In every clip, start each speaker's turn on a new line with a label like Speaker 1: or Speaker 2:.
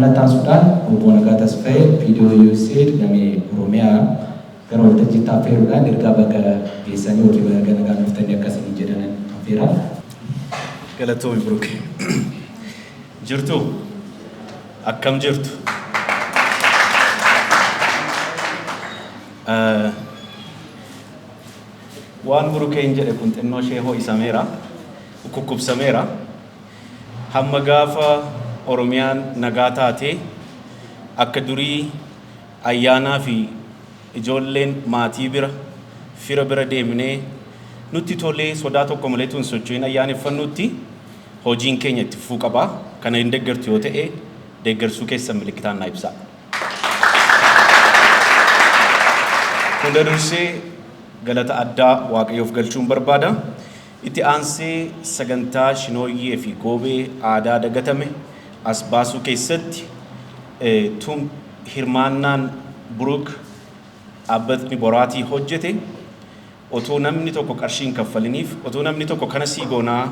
Speaker 1: Kanata Sudan, Ubona Tasfaye, Video USAID, Nami Romea, Karol Tajita Ferulan, Irgabaga, Isani, Ganagan of Tanyakas in Jedan and Fira.
Speaker 2: Galato Brook Jirtu Akam Jirtu One Burukain Jedekunt and no Sheho Isamera, Ukukub Samera, Hamagafa. Oromiyan nagaataate akka durii ayyaanaa fi ijoolleen maatii bira fira bira deemnee nutti tolee sodaa tokko malee tun socho'in ayyaaneffannutti hojiin keenya itti fufuu qaba. Kana hin deeggartu yoo ta'e deeggarsuu keessan milikitaan naa ibsaa. Hunda dursee galata addaa Waaqayyoof galchuun barbaada. Itti aansee sagantaa Shinooyyee fi Goobee aadaa dagatame as baasuu keessatti tun hirmaannaan Buruuk dhaabbatni boraatii hojjete otoo namni tokko qarshiin kaffaliniif otoo namni tokko kana sii goonaa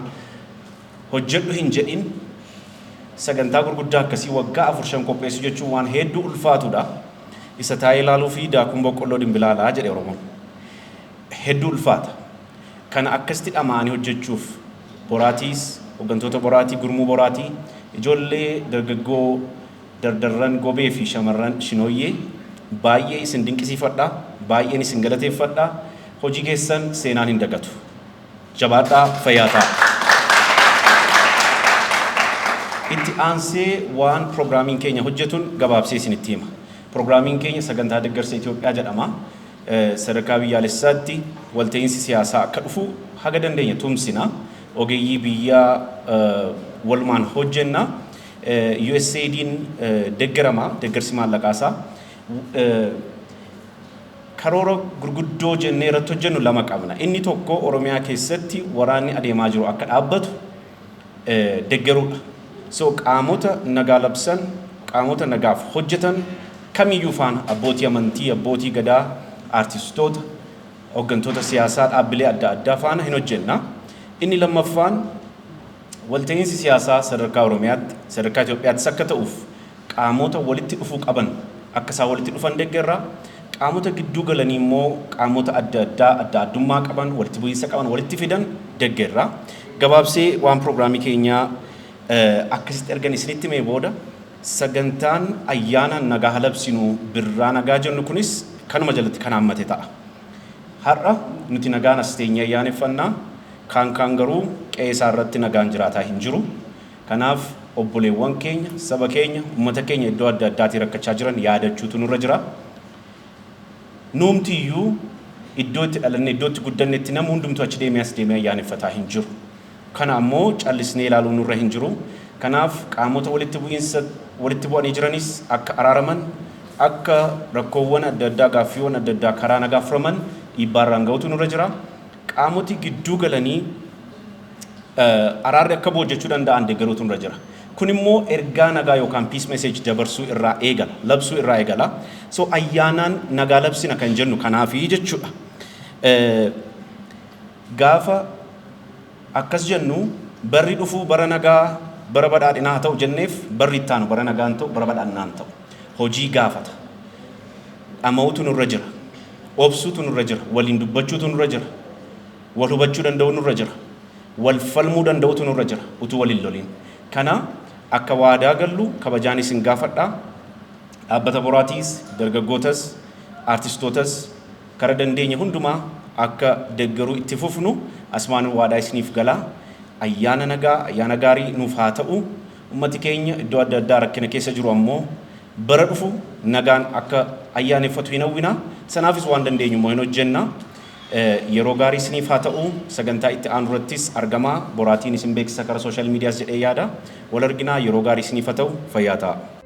Speaker 2: hojjedhu hin jedhin sagantaa gurguddaa akkasii waggaa 4 qopheessu jechuun waan hedduu ulfaatudha. Isa taa'ee ilaaluu fi daakuun boqqolloo dimbilaalaa jedhe Oromoon hedduu ulfaata. Kana akkasitti dhamaanii hojjechuuf boraatiis hooggantoota boraatii gurmuu boraatii ijoollee dargaggoo dardarran Goobee fi shamarran Shinooyyee baay'ee isin dinqisiifadha, baay'een isin galateeffadha. Hojii keessan seenaan hin dagatu. Jabaadhaa fayyaa ta'aa. Itti aansee waan pirogiraamiin keenya hojjetuun gabaabsee isinitti hima. Pirogiraamiin keenya sagantaa deeggarsa Itoophiyaa jedhama. Sadarkaa biyyaalessaatti walta'iinsi siyaasaa akka dhufu haga dandeenya tumsina. Ogeeyyii biyyaa walumaan hojjenna. USAID'n deeggarama, deeggarsi maallaqaasaa. Karoora gurguddoo jennee irratti hojjennu lama qabna. Inni tokko Oromiyaa keessatti waraanni adeemaa jiru akka dhaabbatu deeggaruudha. So qaamota nagaa labsan, qaamota nagaaf hojjetan kamiyyuu faana abbootii amantii, abbootii gadaa, artistoota, hooggantoota siyaasaa dhaabbilee adda addaa faana hin hojjenna. Inni lammaffaan walta'iinsi siyaasaa sadarkaa Oromiyaatti, sadarkaa Itoophiyaattis akka ta'uuf qaamota walitti dhufuu qaban akka isaan walitti dhufan deeggarra. Qaamota gidduu galanii immoo qaamota adda addummaa qaban, walitti bu'iinsa qaban, walitti fidan deeggarra. Gabaabsee waan pirogiraamii keenyaa akkasitti ergan isinitti mee booda sagantaan ayyaana nagaa labsinu birraa nagaa jennu kunis kanuma jalatti kan hammate ta'a. Har'a nuti nagaan as teenyee ayyaaneffannaa. Kaan garuu qe'ee isaa irratti nagaan jiraataa hin jiru. Kanaaf obboleewwan keenya, saba keenya, uummata keenya iddoo adda addaatii rakkachaa jiran yaadachuutu nurra jira. Nuumtiyyuu iddoo itti dhalanne, iddoo itti guddannetti nama hundumtuu achi deemee as deemee ayyaaneffataa hin jiru. Kana ammoo callisnee ilaaluu nurra hin jiru. Kanaaf qaamota walitti bu'anii jiranis akka araaraman, akka rakkoowwan adda addaa, gaaffiiwwan adda addaa karaa nagaa furaman dhiibbaarraan ga'utu nurra jira. Qaamoti gidduu galanii araarri akka boojjechuu danda'an deeggaruutu nurra jira. Kun immoo ergaa nagaa yookaan peace message dabarsuu irraa eegala, labsuu irraa eegala. So ayyaanaan nagaa labsina kan jennu kanaafi jechuudha. Gaafa akkas jennu barri dhufuu bara nagaa bara badhaadhinaa haa ta'u jenneef barri itti aanu bara nagaan ta'u bara badhaadhinaa ta'u hojii gaafata. Dhama'uutu nurra jira, obsuutu nurra jira, waliin dubbachuutu nurra jira, wal hubachuu danda'u nurra jira, wal falmuu danda'utu nurra jira utuu waliin loliin. Kana akka waadaa gallu kabajaan isin gaafadha. Dhaabbata boraatiis, dargaggootas, artistootas kara dandeenya hundumaa akka deeggaruu itti fufnu asumaan waadaa isiniif gala. Ayyaana nagaa, ayyaana gaarii nuuf haa ta'u. Ummati keenya iddoo adda addaa rakkina keessa jiru ammoo bara dhufu nagaan akka ayyaaneffatu hin hawwina. Sanaafis waan dandeenyu immoo hin hojjenna. Yeroo gaarii isiniif haa ta'u. Sagantaa itti aanu irrattis argamaa. Boraatiin isin beeksisa karaa sooshaal miidiyaas jedhee yaada. Wal arginaa. Yeroo gaarii isiniif haa ta'u. Fayyaa ta'a.